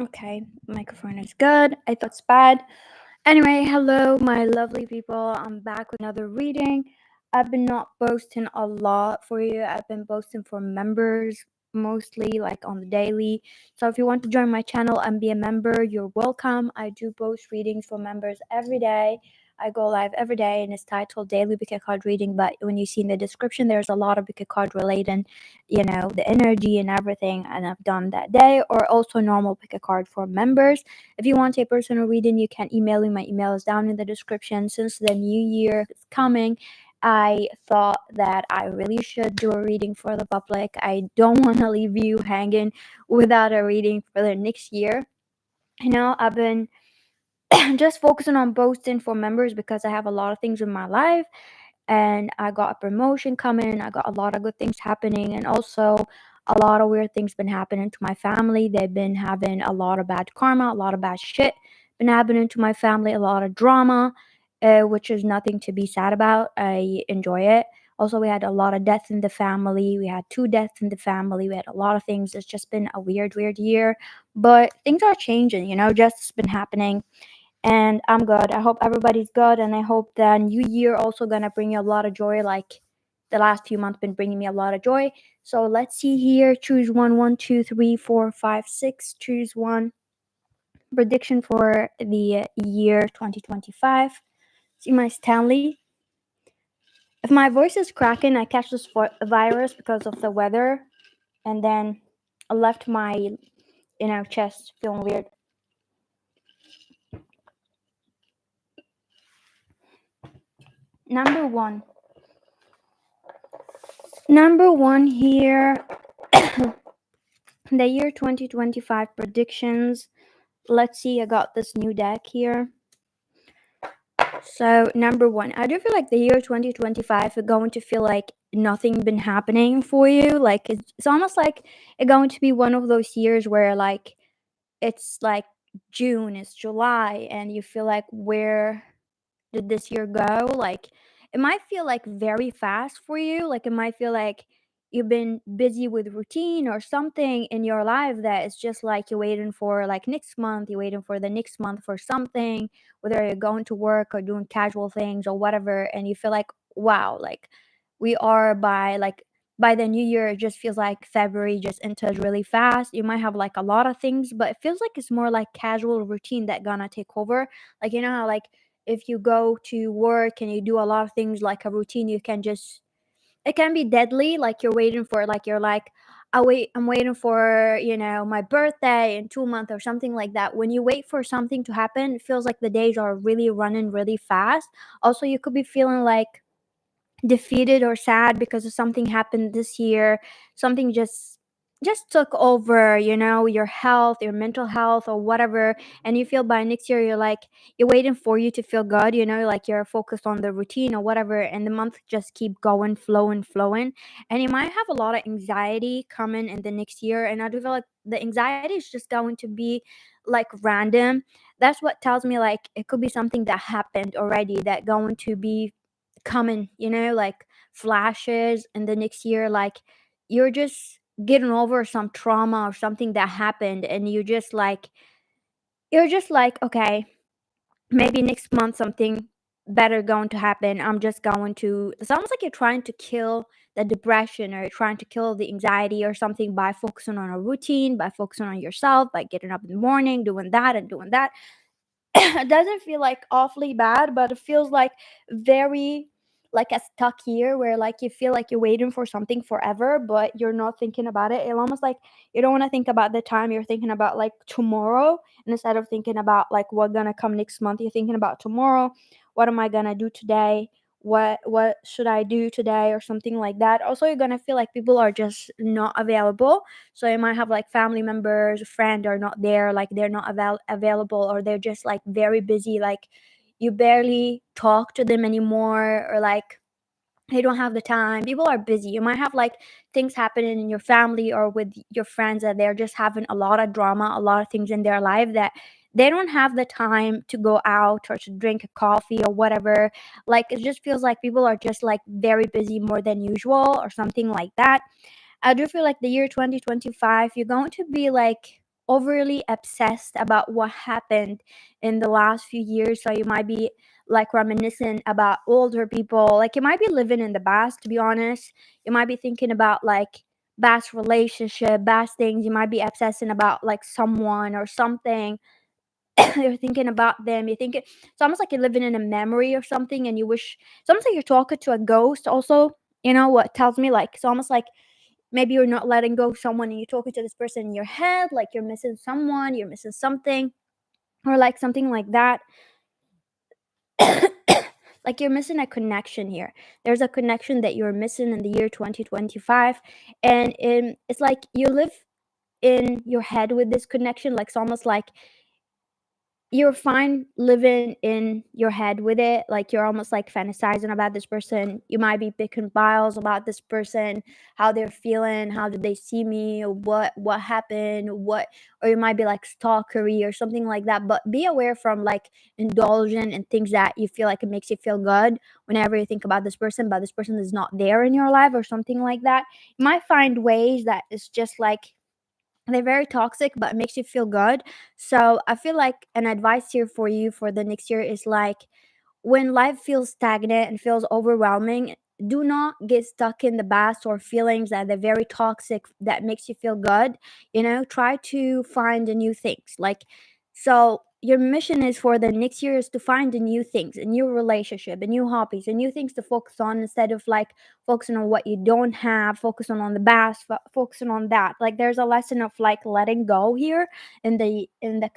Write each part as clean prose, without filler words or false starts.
Okay, microphone is good. I thought it's bad. Anyway, hello, my lovely people. I'm back with another reading. I've been not posting a lot for you. I've been posting for members mostly, like on the daily. So if you want to join my channel and be a member, you're welcome. I do post readings for members every day. I go live every day and it's titled Daily Pickacard Reading. But when you see in the description, there's a lot of Pickacard related, the energy and everything, and I've done that day, or also normal Pickacard for members. If you want a personal reading, you can email me. My email is down in the description. Since the new year is coming, I thought that I really should do a reading for the public. I don't want to leave you hanging without a reading for the next year. I've been just focusing on posting for members because I have a lot of things in my life, and I got a promotion coming. I got a lot of good things happening, and also a lot of weird things been happening to my family. They've been having a lot of bad karma, a lot of bad shit been happening to my family, a lot of drama, which is nothing to be sad about. I enjoy it. Also, we had a lot of deaths in the family. We had 2 deaths in the family. We had a lot of things. It's just been a weird year, but things are changing. Just been happening, and I'm good. I hope everybody's good, and I hope the new year also gonna bring you a lot of joy, like the last few months been bringing me a lot of joy. So let's see here. Choose one, 1, 2, 3, 4, 5, 6. Choose one. Prediction for the year 2025. See my Stanley. If my voice is cracking, I catch this virus because of the weather, and then I left my chest feeling weird. Number one. Number one here. The year 2025 predictions. Let's see, I got this new deck here. So, number one, I do feel like the year 2025 is going to feel like nothing been happening for you. Like, it's almost like it's going to be one of those years where, like, it's like June, it's July, and you feel like, where did this year go? Like, it might feel like very fast for you. Like, it might feel like you've been busy with routine or something in your life that it's just like you're waiting for like next month, you're waiting for the next month for something, whether you're going to work or doing casual things or whatever, and you feel like, wow, like we are by the new year. It just feels like February just entered really fast. You might have like a lot of things, but it feels like it's more like casual routine that gonna take over. Like, how like if you go to work and you do a lot of things like a routine, it can be deadly. Like, you're like, I'm waiting for, my birthday in 2 months or something like that. When you wait for something to happen, it feels like the days are really running really fast. Also, you could be feeling like defeated or sad because of something happened this year. Something just took over, your health, your mental health or whatever, and you feel by next year you're waiting for you to feel good, like you're focused on the routine or whatever, and the month just keep going, flowing, and you might have a lot of anxiety coming in the next year. And I do feel like the anxiety is just going to be like random. That's what tells me like it could be something that happened already that going to be coming, like flashes in the next year. Like, you're just getting over some trauma or something that happened, and you're just like, okay, maybe next month something better going to happen. I'm just going to It's almost like you're trying to kill the depression, or you're trying to kill the anxiety or something by focusing on a routine, by focusing on yourself, by getting up in the morning, doing that and doing that. It doesn't feel like awfully bad, but it feels like very like a stuck year where like you feel like you're waiting for something forever, but you're not thinking about it. It almost like you don't want to think about the time. You're thinking about like tomorrow, and instead of thinking about like what gonna come next month, you're thinking about tomorrow. What am I gonna do today? What should I do today, or something like that. Also, you're gonna feel like people are just not available. So you might have like family members, friend are not there, like they're not available, or they're just like very busy, like you barely talk to them anymore, or like they don't have the time. People are busy. You might have like things happening in your family or with your friends that they're just having a lot of drama, a lot of things in their life that they don't have the time to go out or to drink a coffee or whatever. Like, it just feels like people are just like very busy more than usual or something like that. I do feel like the year 2025, you're going to be like overly obsessed about what happened in the last few years. So you might be like reminiscing about older people. Like you might be living in the past, to be honest. You might be thinking about like past relationship, past things. You might be obsessing about like someone or something. You're thinking about them. You think it's almost like you're living in a memory or something, and you wish. It's almost like you're talking to a ghost. Also, you know what tells me like it's almost like maybe you're not letting go of someone and you're talking to this person in your head, like you're missing someone, you're missing something, or like something like that. Like you're missing a connection here. There's a connection that you're missing in the year 2025, and it's like you live in your head with this connection. Like it's almost like you're fine living in your head with it, like you're almost like fantasizing about this person. You might be picking files about this person, how they're feeling, how did they see me, what happened, what, or you might be like stalkery or something like that. But be aware from like indulging in things that you feel like it makes you feel good whenever you think about this person, but this person is not there in your life or something like that. You might find ways that it's just like they're very toxic but it makes you feel good. So I feel like an advice here for you for the next year is like, when life feels stagnant and feels overwhelming, do not get stuck in the past or feelings that are very toxic that makes you feel good. Try to find the new things. Like, so your mission is for the next year is to find the new things, a new relationship, a new hobbies, a new things to focus on instead of like focusing on what you don't have, focusing on the past, focusing on that. Like there's a lesson of like letting go here in the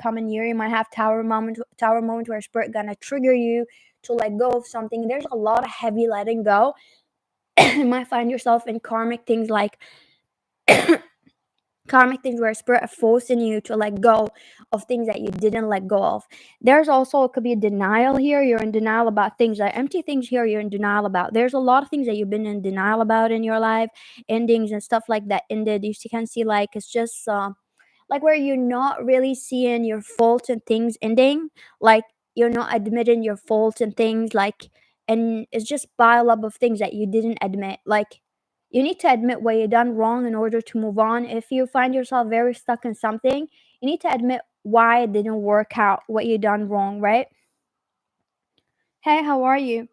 coming year. You might have tower moment where spirit gonna trigger you to let go of something. There's a lot of heavy letting go. You might find yourself in karmic things where spirit are forcing you to let go of things that you didn't let go of. There's also, it could be a denial here. You're in denial about things, like empty things here you're in denial about. There's a lot of things that you've been in denial about in your life, endings and stuff like that ended. You can see like it's just like where you're not really seeing your faults and things ending, like you're not admitting your faults and things, like, and it's just pile up of things that you didn't admit. Like you need to admit what you done wrong in order to move on. If you find yourself very stuck in something, you need to admit why it didn't work out, what you done wrong, right? Hey, how are you?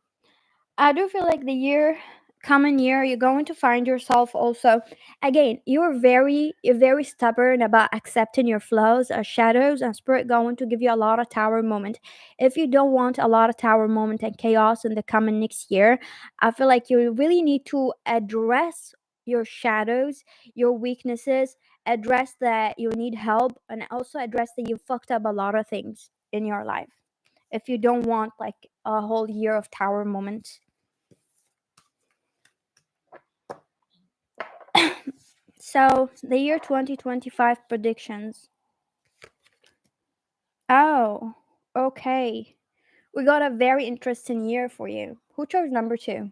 I do feel like the coming year, you're going to find yourself also. Again, you're very stubborn about accepting your flaws or shadows, and spirit going to give you a lot of tower moment. If you don't want a lot of tower moment and chaos in the coming next year, I feel like you really need to address your shadows, your weaknesses, address that you need help, and also address that you fucked up a lot of things in your life. If you don't want like a whole year of tower moments. So, the year 2025 predictions. Oh, okay. We got a very interesting year for you. Who chose number two?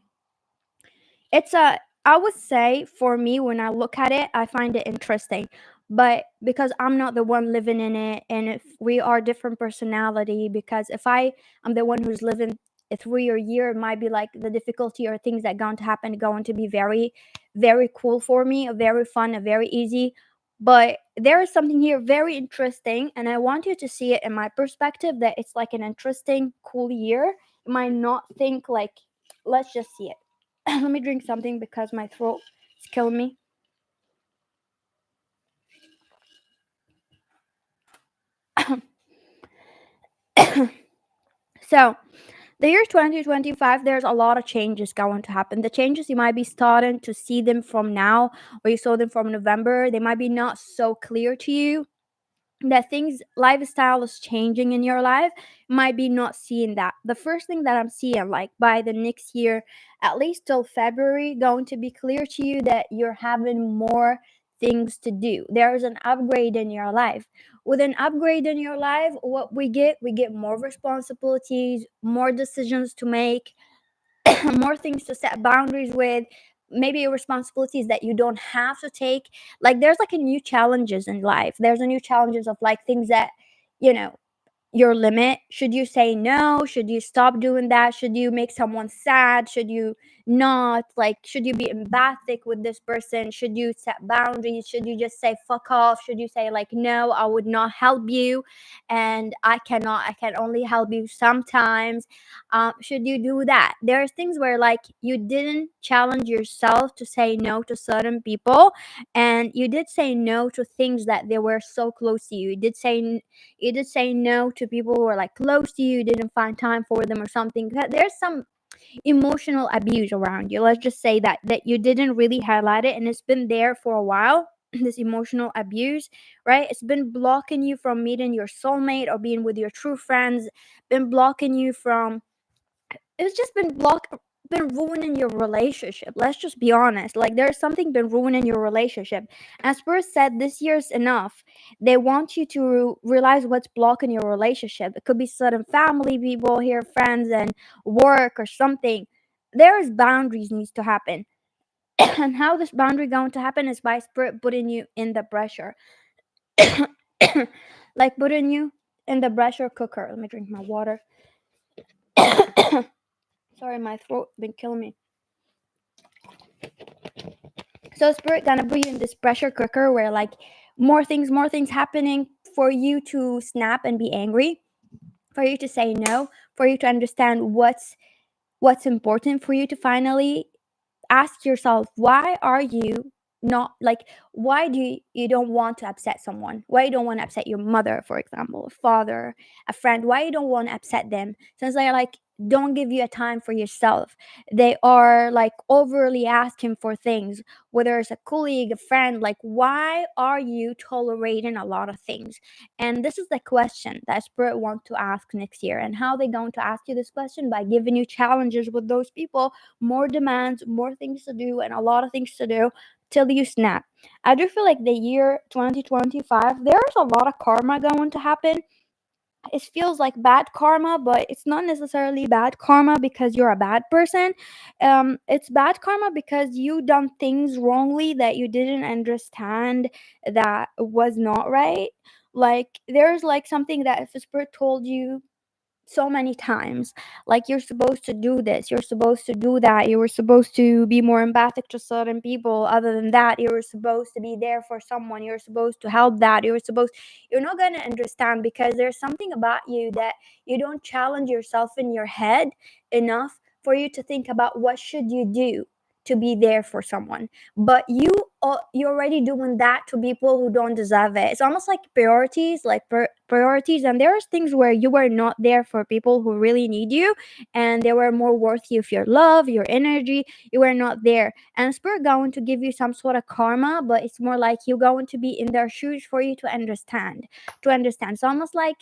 It's a, I would say for me, when I look at it, I find it interesting. But because I'm not the one living in it, and if we are different personality, because if I'm the one who's living it through your year, it might be like the difficulty or things that going to happen going to be very, very cool for me, very fun, and very easy. But there is something here very interesting, and I want you to see it in my perspective that it's like an interesting, cool year. You might not think like, let's just see it. Let me drink something because my throat is killing me. So, the year 2025, there's a lot of changes going to happen. The changes, you might be starting to see them from now, or you saw them from November. They might be not so clear to you. That things, lifestyle is changing in your life, might be not seeing that. The first thing that I'm seeing, like by the next year, at least till February, going to be clear to you that you're having more things to do. There's an upgrade in your life. With an upgrade in your life, what we get more responsibilities, more decisions to make, more things to set boundaries with, maybe responsibilities that you don't have to take. Like there's like a new challenges in life. There's a new challenges of like things that, you know your limit? Should you say no? Should you stop doing that? Should you make someone sad? Should you not? Like, should you be empathic with this person? Should you set boundaries? Should you just say fuck off? Should you say like, no, I would not help you, and I can only help you sometimes? Should you do that? There's things where like you didn't challenge yourself to say no to certain people, and you did say no to things that they were so close to you. You did say no to people who were like close to you. You didn't find time for them or something. There's some emotional abuse around you. Let's just say that you didn't really highlight it, and it's been there for a while. This emotional abuse, right? It's been blocking you from meeting your soulmate or being with your true friends. Been blocking you from, it's just been ruining your relationship. Let's just be honest. Like, there's something been ruining your relationship. As Spurs said, this year's enough. They want you to realize what's blocking your relationship. It could be certain family people here, friends, and work or something. There's boundaries needs to happen. And how this boundary going to happen is by Spirit putting you in the pressure. Like putting you in the pressure cooker. Let me drink my water. Sorry, my throat been killing me. So Spirit gonna put you in this pressure cooker where like more things happening for you to snap and be angry, for you to say no, for you to understand what's important, for you to finally ask yourself, why are you not like, why do you don't want to upset someone? Why you don't want to upset your mother, for example, a father, a friend? Why you don't want to upset them? Since they're like, don't give you a time for yourself. They are like overly asking for things, whether it's a colleague, a friend. Like, why are you tolerating a lot of things? And this is the question that Spirit want to ask next year. And how they going to ask you this question? By giving you challenges with those people, more demands, more things to do, and a lot of things to do till you snap. I do feel like the year 2025, there's a lot of karma going to happen. It feels like bad karma, but it's not necessarily bad karma because you're a bad person. It's bad karma because you done things wrongly that you didn't understand, that was not right. Like, there's like something that if a spirit told you so many times, like, you're supposed to do this, you're supposed to do that, you were supposed to be more empathic to certain people, other than that you were supposed to be there for someone, you're supposed to help, that you're not going to understand, because there's something about you that you don't challenge yourself in your head enough for you to think about what should you do to be there for someone. But you're already doing that to people who don't deserve it. It's almost like priorities, like priorities. And there's things where you were not there for people who really need you, and they were more worthy of your love, your energy. You were not there, and Spirit going to give you some sort of karma, but it's more like you're going to be in their shoes for you to understand. So almost like,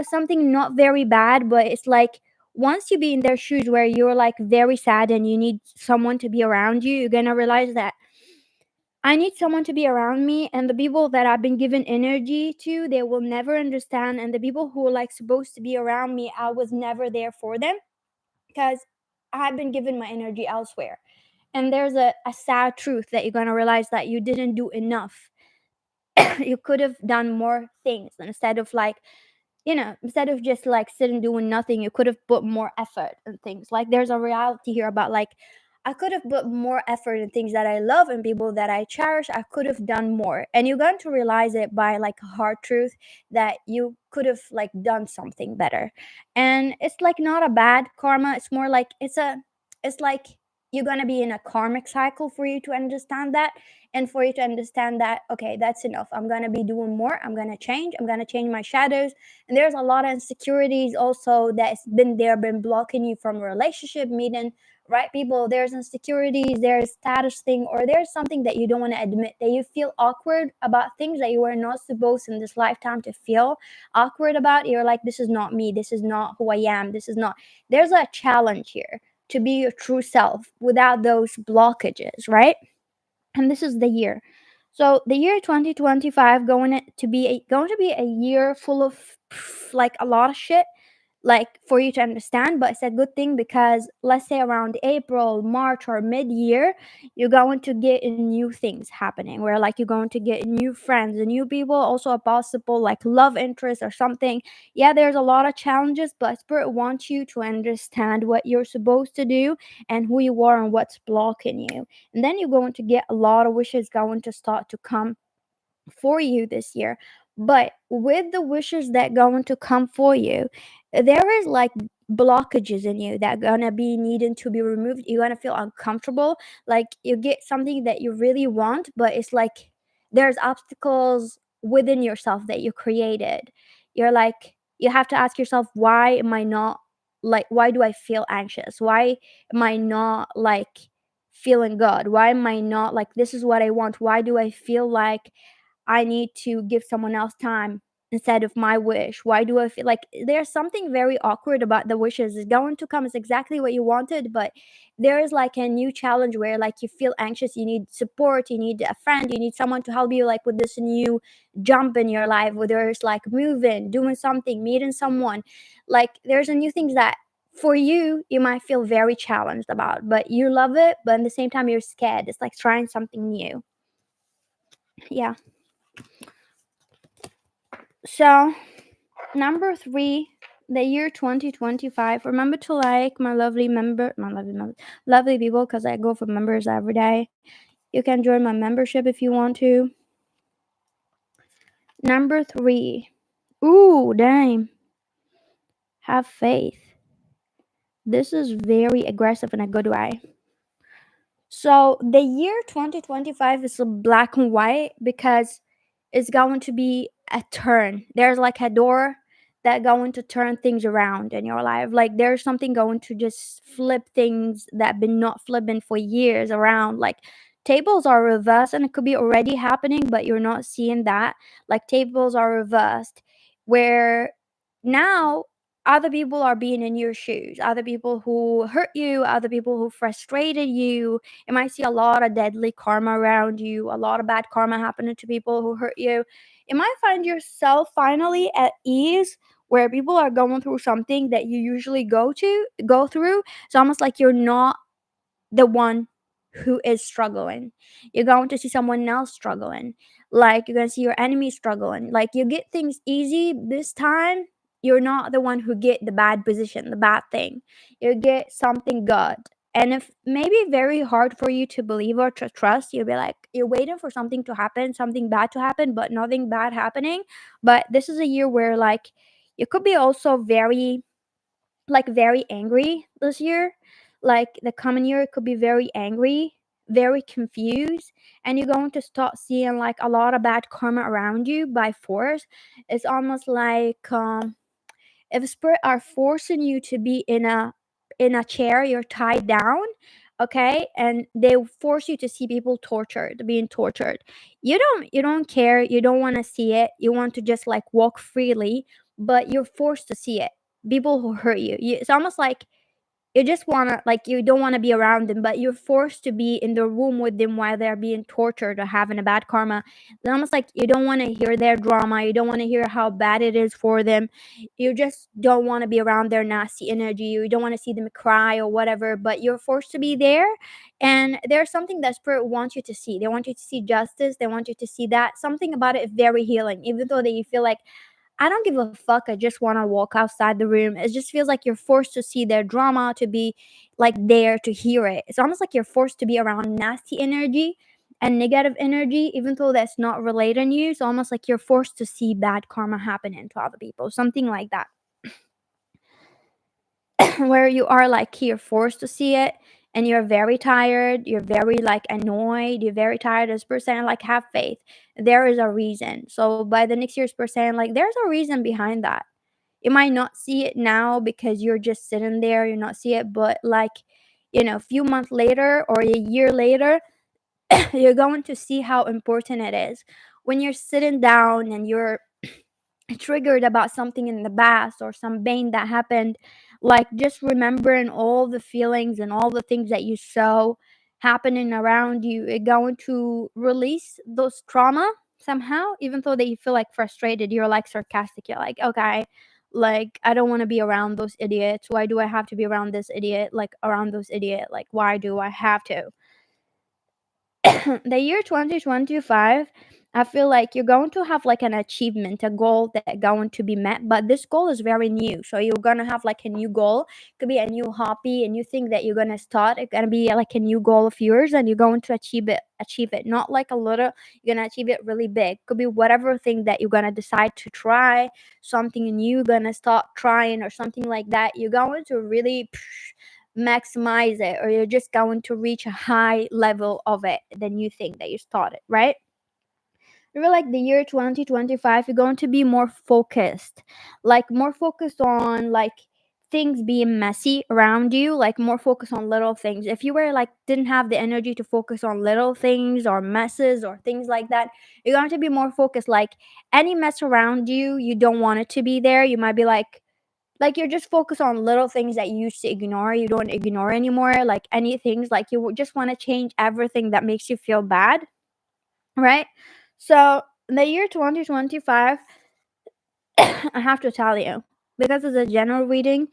something not very bad, but it's like, once you be in their shoes where you're like very sad and you need someone to be around you, you're gonna realize that I need someone to be around me, and the people that I've been given energy to, they will never understand. And the people who are like supposed to be around me, I was never there for them because I've been given my energy elsewhere. And there's a sad truth that you're gonna realize that you didn't do enough. You could have done more things, instead of like, instead of just like sitting doing nothing, you could have put more effort and things. Like, there's a reality here about like, I could have put more effort in things that I love and people that I cherish. I could have done more. And you're going to realize it by like a hard truth that you could have like done something better. And it's like not a bad karma. It's more like it's like you're gonna be in a karmic cycle for you to understand that, and for you to understand that, okay, that's enough. I'm gonna be doing more. I'm gonna change. I'm gonna change my shadows. And there's a lot of insecurities also that's been blocking you from a relationship, meeting right people. There's insecurities, there's status thing, or there's something that you don't want to admit, that you feel awkward about things that you were not supposed in this lifetime to feel awkward about. You're like, this is not me, this is not who I am, this is not. There's a challenge here to be your true self without those blockages, right? And this is the year. So the year 2025 going to be a year full of like a lot of shit. like for you to understand, but it's a good thing because let's say around April, March, or mid-year, you're going to get new things happening where like you're going to get new friends and new people, also a possible like love interest or something. Yeah, there's a lot of challenges, but Spirit wants you to understand what you're supposed to do and who you are and what's blocking you, and then you're going to get a lot of wishes going to start to come for you this year. But with the wishes that going to come for you, there is like blockages in you that gonna be needing to be removed. You're gonna feel uncomfortable, like you get something that you really want, but it's like there's obstacles within yourself that you created. You're like, you have to ask yourself, why am I not, like, why do I feel anxious? Why am I not like feeling good? Why am I not like, this is what I want? Why do I feel like I need to give someone else time instead of my wish? Why do I feel like there's something very awkward about the wishes? It's going to come as exactly what you wanted, but there is like a new challenge where like you feel anxious, you need support, you need a friend, you need someone to help you like with this new jump in your life, whether it's like moving, doing something, meeting someone. Like there's a new things that for you you might feel very challenged about, but you love it, but at the same time you're scared. It's like trying something new. Yeah. So, number 3, the year 2025. Remember to like lovely people, because I go for members every day. You can join my membership if you want to. Number 3. Ooh, damn. Have faith. This is very aggressive in a good way. So, the year 2025 is a black and white because it's going to be a turn. There's like a door that going to turn things around in your life. Like there's something going to just flip things that been not flipping for years around. Like tables are reversed and it could be already happening, but you're not seeing that. Like tables are reversed where now other people are being in your shoes. Other people who hurt you, other people who frustrated you. You might see a lot of deadly karma around you, a lot of bad karma happening to people who hurt you. You might find yourself finally at ease where people are going through something that you usually go through. It's almost like you're not the one who is struggling. You're going to see someone else struggling. Like you're going to see your enemy struggling. Like you get things easy this time. You're not the one who get the bad position, the bad thing. You get something good. And if maybe very hard for you to believe or to trust, you'll be like, you're waiting for something to happen, something bad to happen, but nothing bad happening. But this is a year where like you could be also very angry this year. Like the coming year it could be very angry, very confused, and you're going to start seeing like a lot of bad karma around you by force. It's almost like if spirit are forcing you to be in a chair, you're tied down, okay, and they force you to see people tortured, being tortured. You don't care, you don't want to see it, you want to just like walk freely, but you're forced to see it. People who hurt it's almost like you just wanna like you don't wanna be around them, but you're forced to be in the room with them while they're being tortured or having a bad karma. It's almost like you don't wanna hear their drama, you don't wanna hear how bad it is for them. You just don't wanna be around their nasty energy, you don't wanna see them cry or whatever, but you're forced to be there. And there's something that spirit wants you to see. They want you to see justice, they want you to see that. Something about it is very healing, even though that you feel like I don't give a fuck. I just want to walk outside the room. It just feels like you're forced to see their drama, to be like there to hear it. It's almost like you're forced to be around nasty energy and negative energy, even though that's not related to you. It's almost like you're forced to see bad karma happening to other people, something like that. Where you are like you're forced to see it and you're very tired, you're very like annoyed, you're very tired. As person like have faith, there is a reason. So by the next year's person, like there's a reason behind that. You might not see it now because you're just sitting there, you not see it, but like a few months later or a year later, you're going to see how important it is when you're sitting down and you're triggered about something in the past or some pain that happened. Like just remembering all the feelings and all the things that you saw happening around you, it going to release those trauma somehow. Even though that you feel like frustrated, you're like sarcastic, you're like, okay, Like, I don't want to be around those idiots. Why do I have to be around this idiot? Like, around those idiot. Like, why do I have to? The year 2025, I feel like you're going to have like an achievement, a goal that going to be met, but this goal is very new. So you're gonna have like a new goal. It could be a new hobby, a new thing that you're gonna start. It's gonna be like a new goal of yours, and you're going to achieve it. Not like a little, you're gonna achieve it really big. Could be whatever thing that you're gonna decide to try, something new you're gonna start trying or something like that. You're going to really maximize it, or you're just going to reach a high level of it than you think that you started, right? I feel like the year 2025, you're going to be more focused, like more focused on like things being messy around you, like more focused on little things. If you were like didn't have the energy to focus on little things or messes or things like that, you're going to be more focused. Like any mess around you, you don't want it to be there. You might be like you're just focused on little things that you used to ignore, you don't ignore anymore. Like any things, like you just want to change everything that makes you feel bad, right? So the year 2025, I have to tell you, because it's a general reading,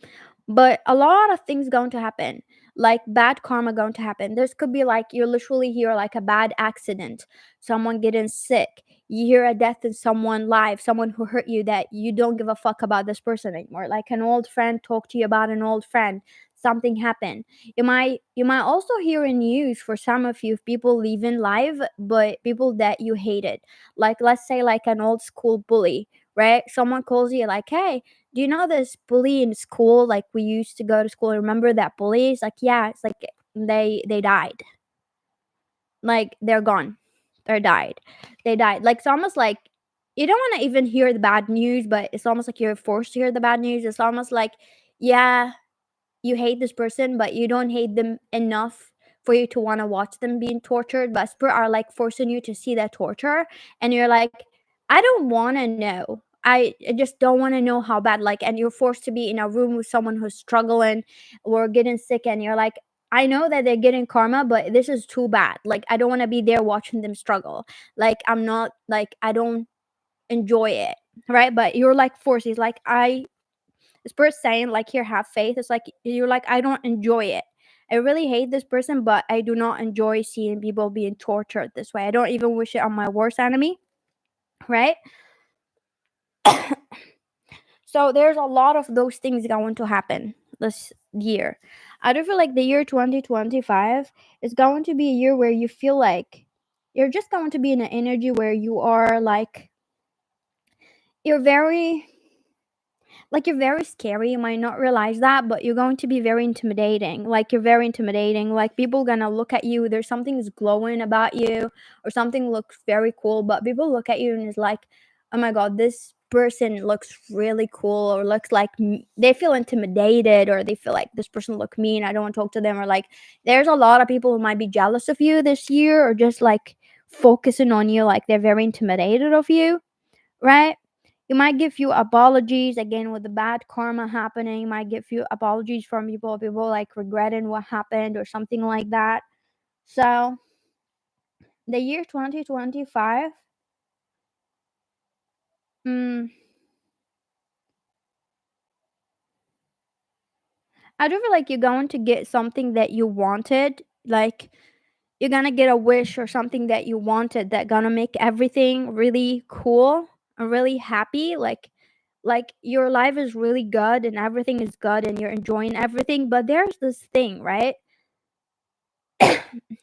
but a lot of things going to happen. Like bad karma going to happen. This could be like you literally hear like a bad accident, someone getting sick. You hear a death in someone live, someone who hurt you that you don't give a fuck about this person anymore. Like an old friend talk to you about an old friend. Something happened. You might also hear in news for some of you people leaving live, but people that you hated. Like let's say like an old school bully, right? Someone calls you like, "Hey, do you know this bully in school? Like we used to go to school. Remember that bully?" It's like, "Yeah." It's like they died. Like they're gone. They died. They died. Like it's almost like you don't want to even hear the bad news, but it's almost like you're forced to hear the bad news. It's almost like, yeah, you hate this person, but you don't hate them enough for you to want to watch them being tortured. But spirit are like forcing you to see that torture, and you're like, I don't want to know. I just don't want to know how bad. Like, and you're forced to be in a room with someone who's struggling or getting sick, and you're like, I know that they're getting karma, but this is too bad. Like, I don't want to be there watching them struggle. Like, I'm not like I don't enjoy it, right? But you're like forced. It's like this person saying like here have faith. It's like you're like I don't enjoy it. I really hate this person, but I do not enjoy seeing people being tortured this way. I don't even wish it on my worst enemy, right? So there's a lot of those things going to happen this year. I do feel like the year 2025 is going to be a year where you feel like you're just going to be in an energy where you are like you're very you're very scary. You might not realize that, but you're going to be very intimidating. Like you're very intimidating. Like people gonna look at you, there's something is glowing about you, or something looks very cool, but people look at you and it's like, oh my god, this person looks really cool, or looks like they feel intimidated, or they feel like this person look mean, I don't want to talk to them, or like there's a lot of people who might be jealous of you this year, or just like focusing on you, like they're very intimidated of you, right? You might give you apologies again with the bad karma happening. You might give you apologies from people like regretting what happened or something like that. So the year 2025, mm, I do feel like you're going to get something that you wanted. Like you're gonna get a wish or something that you wanted that gonna make everything really cool and really happy. Like your life is really good and everything is good and you're enjoying everything, but there's this thing, right?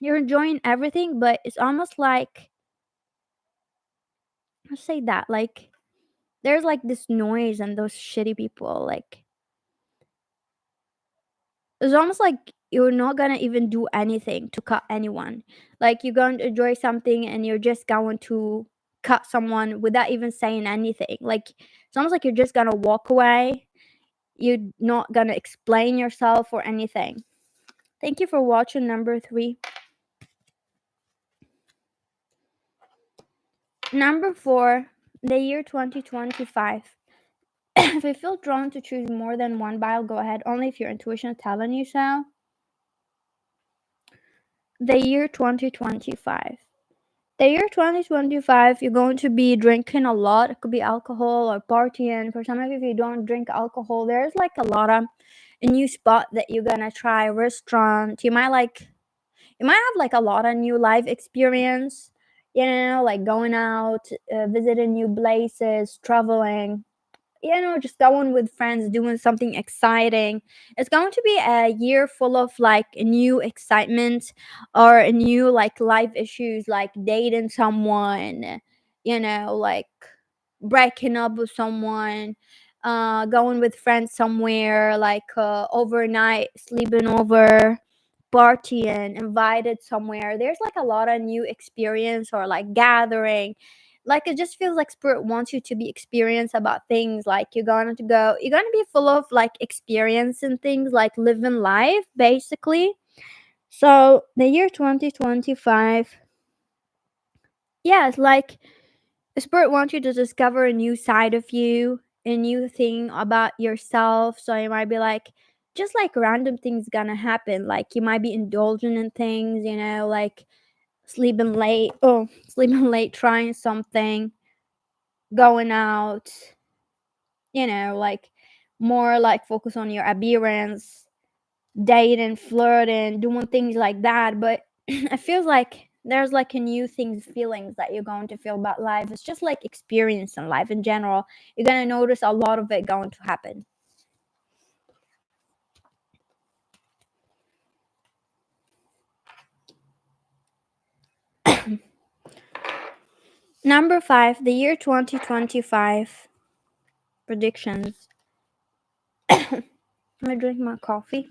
You're enjoying everything, but it's almost like, let's say that, like there's like this noise and those shitty people. Like it's almost like you're not gonna even do anything to cut anyone. Like you're going to enjoy something and you're just going to cut someone without even saying anything. Like it's almost like you're just gonna walk away. You're not gonna explain yourself or anything. Thank you for watching number 3. Number 4, the year 2025. If you feel drawn to choose more than one bile, go ahead. Only if your intuition is telling you so. The year 2025. The year 2025, you're going to be drinking a lot. It could be alcohol or partying. For some of you, if you don't drink alcohol, there's like a lot of a new spot that you're gonna try, restaurant. You might have like a lot of new life experience, like going out, visiting new places, traveling, just going with friends, doing something exciting. It's going to be a year full of like a new excitement or a new like life issues, like dating someone, like breaking up with someone, going with friends somewhere, like overnight, sleeping over, partying, invited somewhere. There's like a lot of new experience or like gathering. Like it just feels like spirit wants you to be experienced about things. Like you're gonna be full of like experience and things, like living life basically. So the year 2025, yeah, it's like the spirit wants you to discover a new side of you, a new thing about yourself. So you might be like, just like random things gonna happen. Like you might be indulging in things, like sleeping late, trying something, going out, like more like focus on your appearance, dating, flirting, doing things like that. But it feels like there's like a new things, feelings that you're going to feel about life. It's just like experiencing life in general. You're gonna notice a lot of it going to happen. Number 5, the year 2025 predictions. I'm gonna drink my coffee.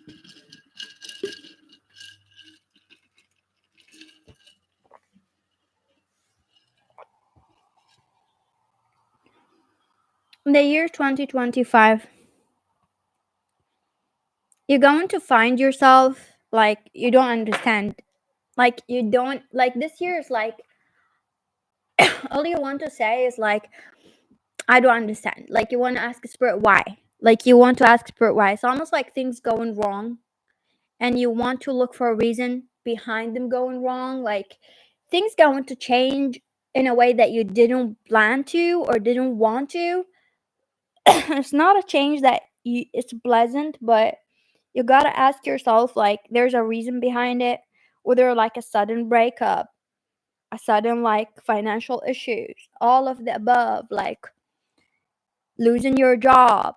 The year 2025, you're going to find yourself like you don't understand. Like you don't like this year is like all you want to say is like I don't understand. Like you want to ask spirit why. Like you want to ask spirit why. It's almost like things going wrong and you want to look for a reason behind them going wrong. Like things going to change in a way that you didn't plan to or didn't want to. It's not a change that it's pleasant, but you gotta ask yourself like there's a reason behind it, whether like a sudden breakup, a sudden like financial issues, all of the above, like losing your job,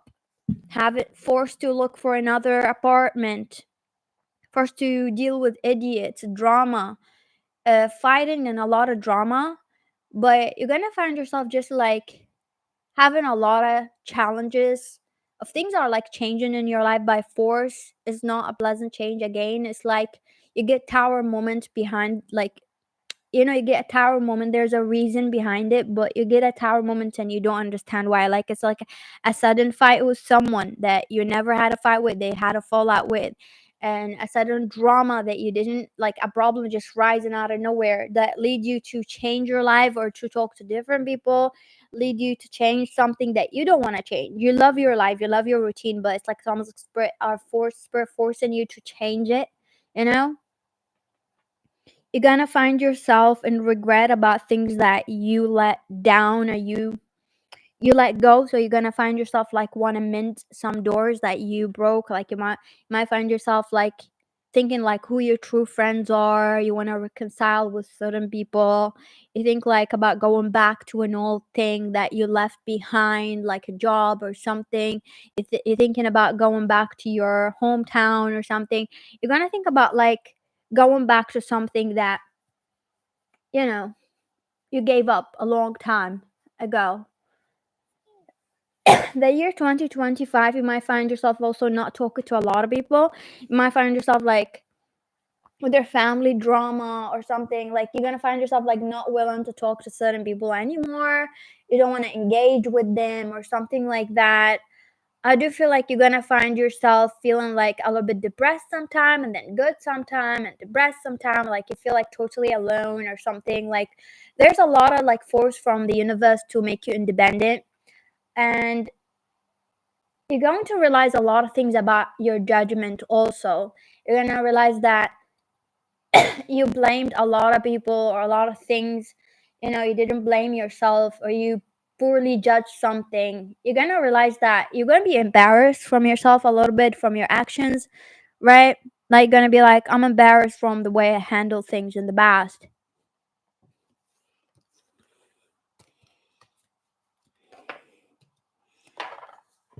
have it forced to look for another apartment, forced to deal with idiots, drama, fighting and a lot of drama. But you're gonna find yourself just like having a lot of challenges of things are like changing in your life by force. Is not a pleasant change again. It's like you get tower moment behind like you get a tower moment. There's a reason behind it, but you get a tower moment and you don't understand why. Like it's like a sudden fight with someone that you never had a fight with, they had a fallout with, and a sudden drama that you didn't like, a problem just rising out of nowhere that lead you to change your life or to talk to different people, lead you to change something that you don't want to change. You love your life, you love your routine, but it's like it's almost like spirit forcing you to change it, you know you're gonna find yourself in regret about things that you let down or you let go. So you're gonna find yourself like want to mend some doors that you broke. Like you might find yourself like thinking like who your true friends are. You want to reconcile with certain people. You think like about going back to an old thing that you left behind, like a job or something. You're thinking about going back to your hometown or something. You're gonna think about like going back to something that you know you gave up a long time ago. The year 2025, you might find yourself also not talking to a lot of people. You might find yourself like with their family drama or something. Like you're gonna find yourself like not willing to talk to certain people anymore. You don't want to engage with them or something like that. I do feel like you're gonna find yourself feeling like a little bit depressed sometime and then good sometime and depressed sometime. Like you feel like totally alone or something. Like there's a lot of like force from the universe to make you independent. And you're going to realize a lot of things about your judgment also. You're going to realize that you blamed a lot of people or a lot of things, you didn't blame yourself, or you poorly judged something, you're gonna realize that you're gonna be embarrassed from yourself a little bit, from your actions, right? Like, gonna be like, I'm embarrassed from the way I handled things in the past.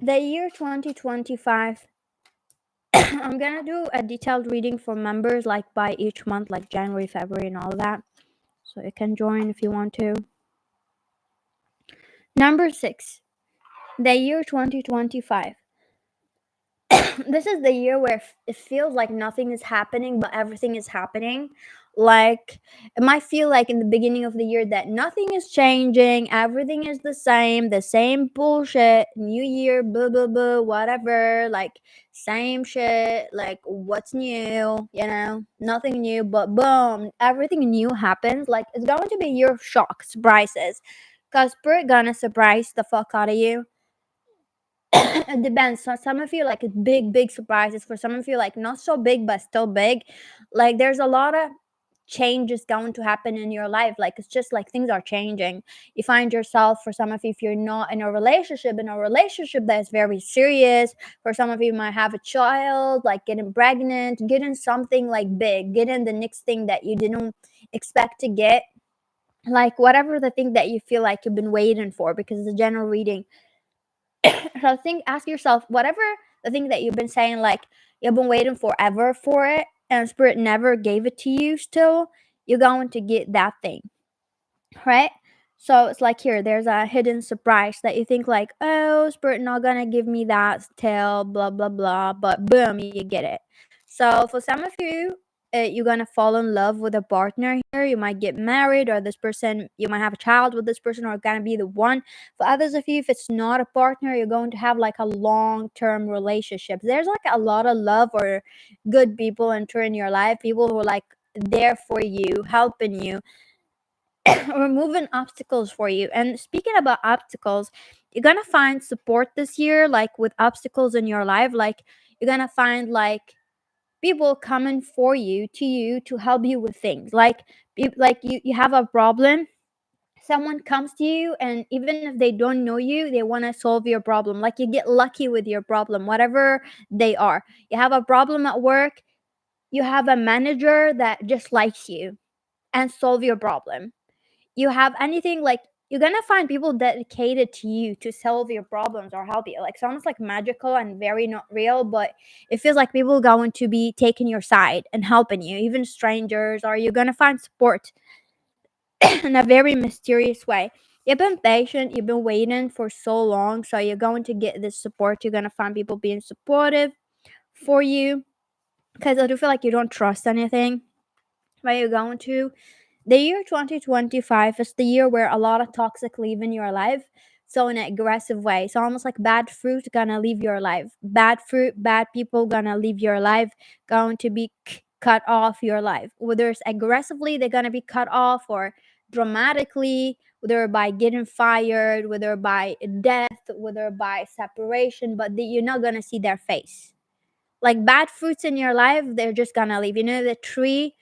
The year 2025, I'm gonna do a detailed reading for members, like by each month, like January, February, and all that. So you can join if you want to. Number 6, the year 2025. This is the year where it feels like nothing is happening, but everything is happening. Like, it might feel like in the beginning of the year that nothing is changing, everything is the same bullshit, new year, blah, blah, blah, whatever, like, same shit, like, what's new, nothing new, but boom, everything new happens. Like, it's going to be a year of shock, surprises, because Spirit gonna surprise the fuck out of you. It depends. So some of you like it's big surprises. For some of you, like not so big but still big. Like there's a lot of changes going to happen in your life. Like it's just like things are changing. You find yourself, for some of you, if you're not in a relationship that is very serious. For some of you, might have a child, like getting pregnant, getting something like big, getting the next thing that you didn't expect to get. Like whatever the thing that you feel like you've been waiting for, because it's a general reading. So ask yourself, whatever the thing that you've been saying, like you've been waiting forever for it, and Spirit never gave it to you, still, you're going to get that thing, right? So it's like here, there's a hidden surprise that you think like, oh, Spirit not gonna give me that till blah blah blah, but boom, you get it. So for some of you, you're gonna fall in love with a partner here. You might get married, or this person, you might have a child with this person, or gonna be the one. For others of you, if it's not a partner, you're going to have like a long-term relationship. There's like a lot of love or good people entering your life, people who are like there for you, helping you, removing obstacles for you. And speaking about obstacles, you're gonna find support this year, like with obstacles in your life. Like you're gonna find like people coming for you to help you with things. Like you have a problem, someone comes to you, and even if they don't know you, they want to solve your problem. Like you get lucky with your problem, whatever they are. You have a problem at work, you have a manager that just likes you and solve your problem. You have anything, like you're gonna find people dedicated to you to solve your problems or help you. Like sounds like magical and very not real, but it feels like people going to be taking your side and helping you, even strangers, or you're gonna find support in a very mysterious way. You've been patient, you've been waiting for so long, so you're going to get this support. You're gonna find people being supportive for you, because I do feel like you don't trust anything, right? You're going to, the year 2025 is the year where a lot of toxic leave in your life. So in an aggressive way. So almost like bad fruit gonna leave your life. Bad fruit, bad people gonna leave your life, going to be cut off your life. Whether it's aggressively, they're gonna be cut off, or dramatically, whether by getting fired, whether by death, whether by separation, but you're not gonna see their face. Like bad fruits in your life, they're just gonna leave. The tree,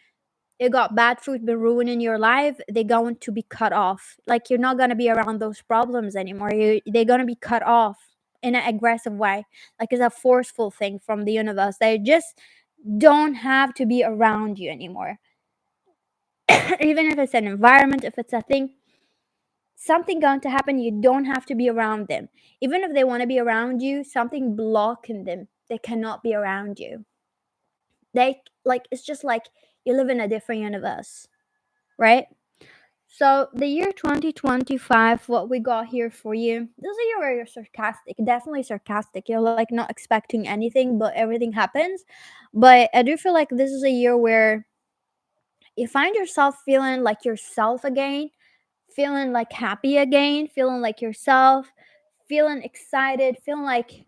it got bad fruit been ruining your life, they're going to be cut off. Like you're not going to be around those problems anymore. They're going to be cut off in an aggressive way. Like it's a forceful thing from the universe. They just don't have to be around you anymore. Even if it's an environment, if it's a thing, something going to happen, you don't have to be around them. Even if they want to be around you, something blocking them, they cannot be around you. They, like, it's just like you live in a different universe, right? So the year 2025, what we got here for you, this is a year where you're sarcastic, definitely sarcastic. You're like not expecting anything, but everything happens. But I do feel like this is a year where you find yourself feeling like yourself again, feeling like happy again, feeling like yourself, feeling excited, feeling like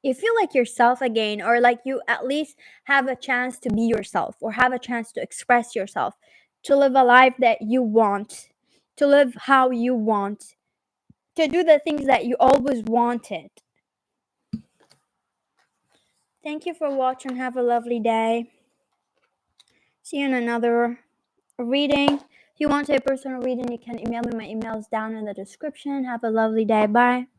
you feel like yourself again, or like you at least have a chance to be yourself, or have a chance to express yourself, to live a life that you want, to live how you want, to do the things that you always wanted. Thank you for watching. Have a lovely day. See you in another reading. If you want a personal reading, you can email me. My email is down in the description. Have a lovely day. Bye.